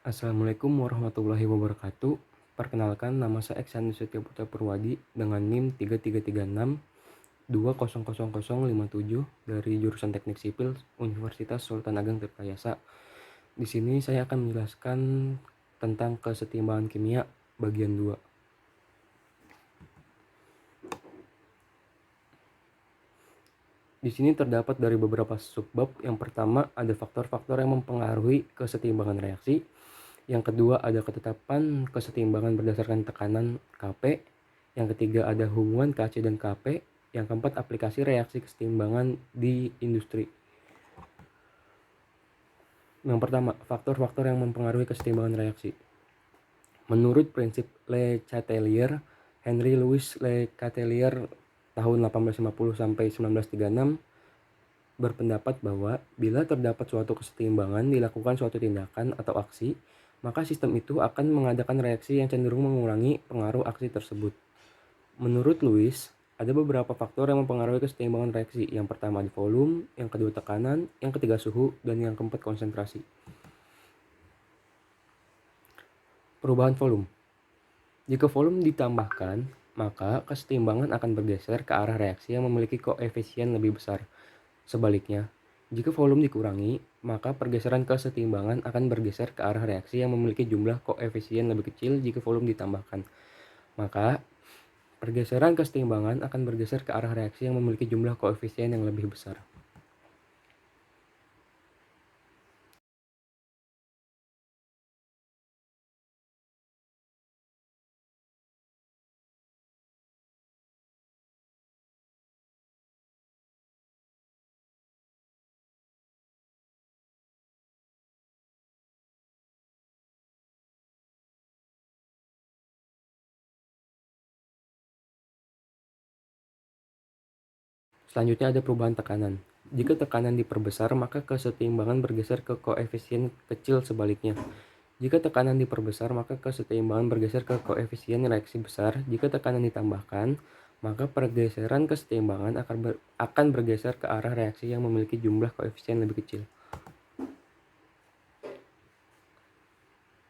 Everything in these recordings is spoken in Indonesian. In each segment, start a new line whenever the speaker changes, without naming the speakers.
Assalamualaikum warahmatullahi wabarakatuh. Perkenalkan, nama saya Eksan Setio Putra Purwadi dengan NIM 3336 200057 dari jurusan Teknik Sipil Universitas Sultan Ageng Tirtayasa. Di sini saya akan menjelaskan tentang kesetimbangan kimia bagian 2. Di sini terdapat dari beberapa subbab. Yang pertama ada faktor-faktor yang mempengaruhi kesetimbangan reaksi. Yang kedua ada ketetapan kesetimbangan berdasarkan tekanan Kp. Yang ketiga ada hubungan Kc dan Kp. Yang keempat aplikasi reaksi kesetimbangan di industri. Yang pertama, faktor-faktor yang mempengaruhi kesetimbangan reaksi. Menurut prinsip Le Chatelier, Henry Louis Le Chatelier tahun 1850 sampai 1936 berpendapat bahwa bila terdapat suatu kesetimbangan dilakukan suatu tindakan atau aksi, maka sistem itu akan mengadakan reaksi yang cenderung mengurangi pengaruh aksi tersebut. Menurut Lewis, ada beberapa faktor yang mempengaruhi kesetimbangan reaksi. Yang pertama di volume, yang kedua tekanan, yang ketiga suhu, dan yang keempat konsentrasi. Perubahan volume. Jika volume ditambahkan, maka kesetimbangan akan bergeser ke arah reaksi yang memiliki koefisien lebih besar. Sebaliknya, jika volume dikurangi, maka pergeseran kesetimbangan akan bergeser ke arah reaksi yang memiliki jumlah koefisien lebih kecil jika volume ditambahkan. Maka, pergeseran kesetimbangan akan bergeser ke arah reaksi yang memiliki jumlah koefisien yang lebih besar. Selanjutnya ada perubahan tekanan. Jika tekanan diperbesar, maka kesetimbangan bergeser ke koefisien kecil sebaliknya. Jika tekanan diperbesar, maka kesetimbangan bergeser ke koefisien reaksi besar. Jika tekanan ditambahkan, maka pergeseran kesetimbangan akan bergeser ke arah reaksi yang memiliki jumlah koefisien lebih kecil.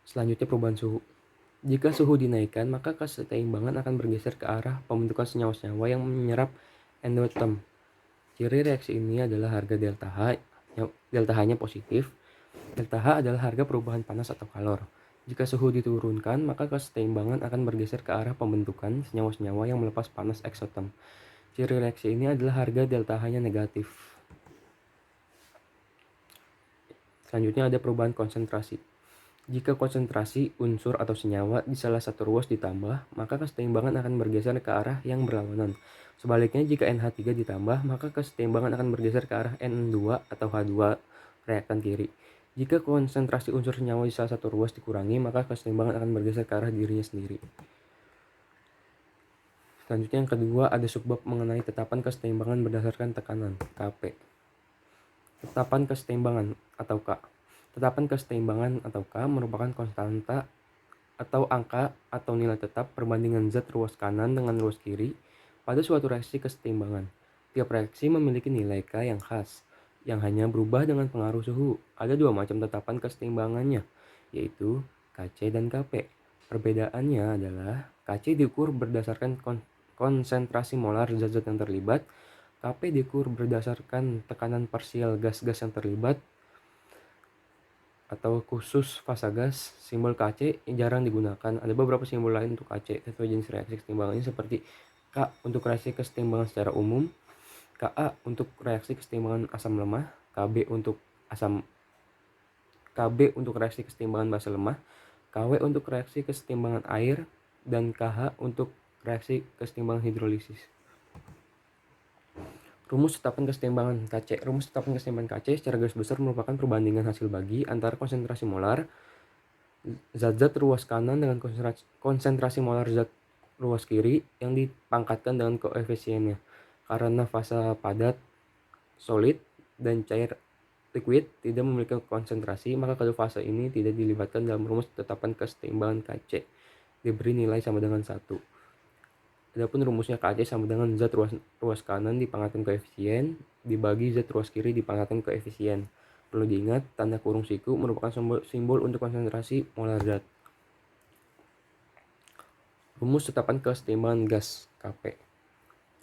Selanjutnya perubahan suhu. Jika suhu dinaikkan, maka kesetimbangan akan bergeser ke arah pembentukan senyawa-senyawa yang menyerap endoterm. Ciri reaksi ini adalah harga delta H, delta H-nya positif. Delta H adalah harga perubahan panas atau kalor. Jika suhu diturunkan, maka kesetimbangan akan bergeser ke arah pembentukan senyawa-senyawa yang melepas panas eksoterm. Ciri reaksi ini adalah harga delta H-nya negatif. Selanjutnya ada perubahan konsentrasi. Jika konsentrasi unsur atau senyawa di salah satu ruas ditambah, maka kesetimbangan akan bergeser ke arah yang berlawanan. Sebaliknya, jika NH3 ditambah, maka kesetimbangan akan bergeser ke arah N2 atau H2 reaktan kiri. Jika konsentrasi unsur senyawa di salah satu ruas dikurangi, maka kesetimbangan akan bergeser ke arah dirinya sendiri. Selanjutnya yang kedua ada subbab mengenai tetapan kesetimbangan berdasarkan tekanan, Kp. Tetapan kesetimbangan atau K. Tetapan kesetimbangan atau K merupakan konstanta atau angka atau nilai tetap perbandingan zat ruas kanan dengan ruas kiri pada suatu reaksi kesetimbangan. Tiap reaksi memiliki nilai K yang khas, yang hanya berubah dengan pengaruh suhu. Ada dua macam tetapan kesetimbangannya, yaitu Kc dan Kp. Perbedaannya adalah Kc diukur berdasarkan konsentrasi molar zat-zat yang terlibat, Kp diukur berdasarkan tekanan parsial gas-gas yang terlibat, atau khusus fasa gas. Simbol Kc jarang digunakan. Ada beberapa simbol lain untuk Kc sesuai jenis reaksi kesetimbangannya, seperti K untuk reaksi kesetimbangan secara umum, Ka untuk reaksi kesetimbangan asam lemah, Kb untuk reaksi kesetimbangan basa lemah, Kw untuk reaksi kesetimbangan air, dan Kh untuk reaksi kesetimbangan hidrolisis. Rumus tetapan kesetimbangan Kc. Rumus tetapan kesetimbangan Kc secara garis besar merupakan perbandingan hasil bagi antara konsentrasi molar zat-zat ruas kanan dengan konsentrasi molar zat ruas kiri yang dipangkatkan dengan koefisiennya. Karena fasa padat, solid, dan cair liquid tidak memiliki konsentrasi, maka kedua fase ini tidak dilibatkan dalam rumus tetapan kesetimbangan Kc. Diberi nilai sama dengan 1. Adapun rumusnya Kc sama dengan zat ruas kanan dipangkatkan koefisien dibagi zat ruas kiri dipangkatkan koefisien. Perlu diingat, tanda kurung siku merupakan simbol untuk konsentrasi molar zat. Rumus tetapan kesetimbangan gas Kp.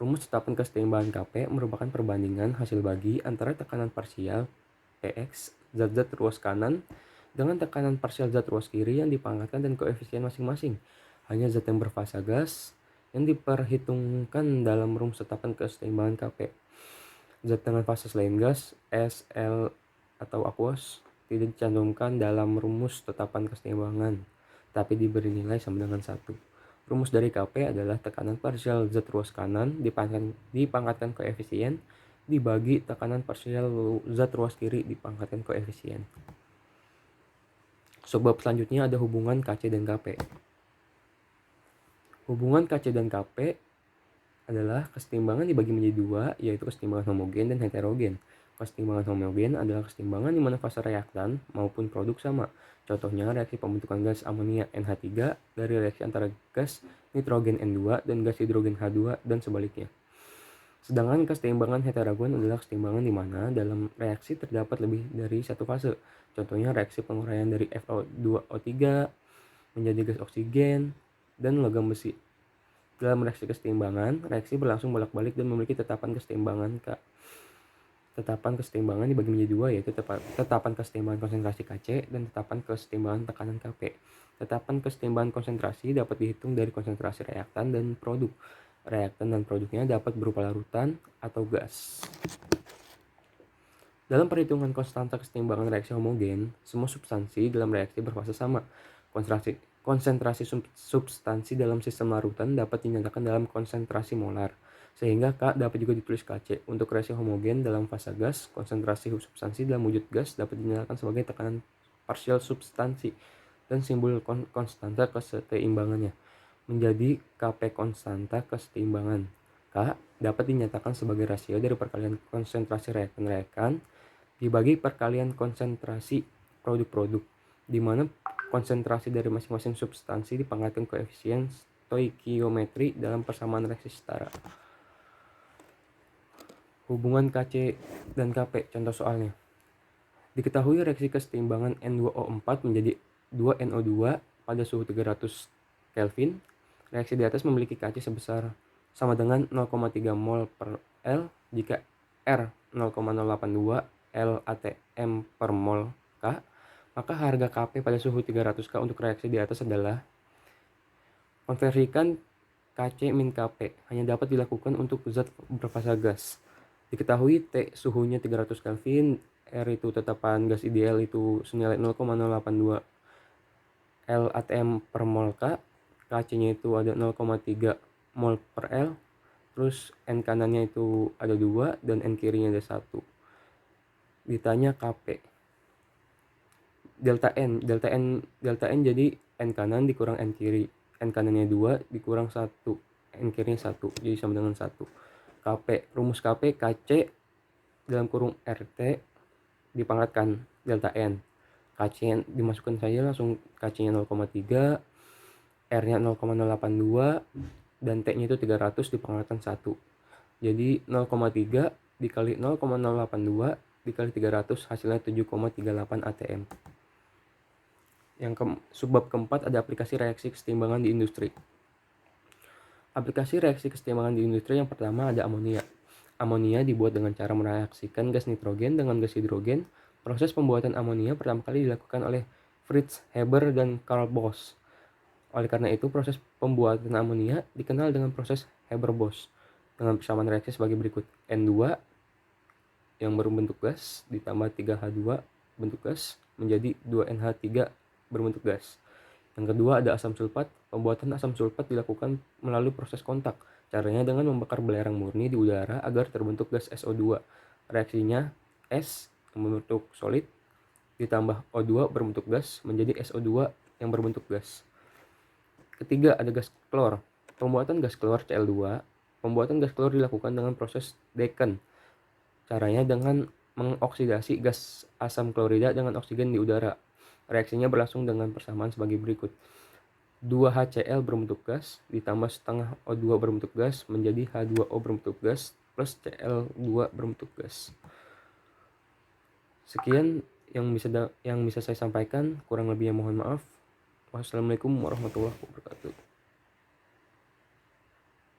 Rumus tetapan kesetimbangan Kp merupakan perbandingan hasil bagi antara tekanan parsial Px zat-zat ruas kanan dengan tekanan parsial zat ruas kiri yang dipangkatkan dan koefisien masing-masing. Hanya zat yang berfasa gas yang diperhitungkan dalam rumus tetapan kesetimbangan Kp. Zat dengan fasa selain gas, es, L, atau aqueous tidak dicantumkan dalam rumus tetapan kesetimbangan, tapi diberi nilai sama dengan 1. Rumus dari Kp adalah tekanan parsial zat ruas kanan dipangkatkan koefisien dibagi tekanan parsial zat ruas kiri dipangkatkan koefisien. Subbab selanjutnya ada hubungan Kc dan Kp. Hubungan Kc dan Kp adalah kesetimbangan dibagi menjadi dua, yaitu kesetimbangan homogen dan heterogen. Kesetimbangan homogen adalah kesetimbangan di mana fase reaktan maupun produk sama. Contohnya reaksi pembentukan gas amonia NH3 dari reaksi antara gas nitrogen N2 dan gas hidrogen H2 dan sebaliknya. Sedangkan kesetimbangan heterogen adalah kesetimbangan di mana dalam reaksi terdapat lebih dari satu fase. Contohnya reaksi penguraian dari FO2O3 menjadi gas oksigen dan logam besi. Dalam reaksi kesetimbangan, reaksi berlangsung bolak-balik dan memiliki tetapan kesetimbangan K. Tetapan kesetimbangan dibagi menjadi dua, yaitu tetapan kesetimbangan konsentrasi Kc dan tetapan kesetimbangan tekanan Kp. Tetapan kesetimbangan konsentrasi dapat dihitung dari konsentrasi reaktan dan produk. Reaktan dan produknya dapat berupa larutan atau gas. Dalam perhitungan konstanta kesetimbangan reaksi homogen, semua substansi dalam reaksi berfasa sama. Konsentrasi substansi dalam sistem larutan dapat dinyatakan dalam konsentrasi molar, sehingga K dapat juga ditulis Kc. Untuk reaksi homogen dalam fasa gas, konsentrasi substansi dalam wujud gas dapat dinyatakan sebagai tekanan parsial substansi dan simbol konstanta kesetimbangannya menjadi Kp konstanta kesetimbangan. K dapat dinyatakan sebagai rasio dari perkalian konsentrasi reaktan-reakan dibagi perkalian konsentrasi produk-produk, di mana konsentrasi dari masing-masing substansi dipangkatkan koefisien stoikiometri dalam persamaan reaksi setara. Hubungan Kc dan Kp, contoh soalnya. Diketahui reaksi kesetimbangan N2O4 menjadi 2NO2 pada suhu 300 Kelvin. Reaksi di atas memiliki Kc sebesar sama dengan 0,3 mol per L jika R 0,082 LATM per mol K. Maka harga Kp pada suhu 300 K untuk reaksi di atas adalah konversikan Kc min Kp hanya dapat dilakukan untuk zat berfasa gas. Diketahui T suhunya 300 Kelvin, R itu tetapan gas ideal itu senilai 0,082 LATM per mol K, Kc-nya itu ada 0,3 mol per L, terus N kanannya itu ada 2 dan N kirinya ada 1. Ditanya Kp. Delta N jadi N kanan dikurang N kiri. N kanannya 2 dikurang 1, N kirinya 1, jadi sama dengan 1. Kp, rumus Kp, Kc dalam kurung RT dipangkatkan delta N. Kc dimasukkan saja langsung, Kc-nya 0,3, R-nya 0,082, dan T-nya itu 300 dipangkatkan 1. Jadi 0,3 dikali 0,082 dikali 300 hasilnya 7,38 ATM. Subbab keempat ada aplikasi reaksi kesetimbangan di industri. Aplikasi reaksi kesetimbangan di industri yang pertama ada amonia. Amonia dibuat dengan cara mereaksikan gas nitrogen dengan gas hidrogen. Proses pembuatan amonia pertama kali dilakukan oleh Fritz Haber dan Karl Bosch. Oleh karena itu, proses pembuatan amonia dikenal dengan proses Haber-Bosch dengan persamaan reaksi sebagai berikut. N2 yang berbentuk gas ditambah 3H2 bentuk gas menjadi 2NH3 berbentuk gas. Yang kedua ada asam sulfat. Pembuatan asam sulfat dilakukan melalui proses kontak. Caranya dengan membakar belerang murni di udara agar terbentuk gas SO2. Reaksinya S yang berbentuk solid ditambah O2 berbentuk gas menjadi SO2 yang berbentuk gas. Ketiga ada gas klor. Pembuatan gas klor Cl2. Pembuatan gas klor dilakukan dengan proses Decken. Caranya dengan mengoksidasi gas asam klorida dengan oksigen di udara. Reaksinya berlangsung dengan persamaan sebagai berikut. 2HCl berbentuk gas ditambah setengah O2 berbentuk gas menjadi H2O berbentuk gas plus Cl2 berbentuk gas. Sekian yang bisa saya sampaikan, kurang lebihnya mohon maaf. Wassalamualaikum warahmatullahi wabarakatuh.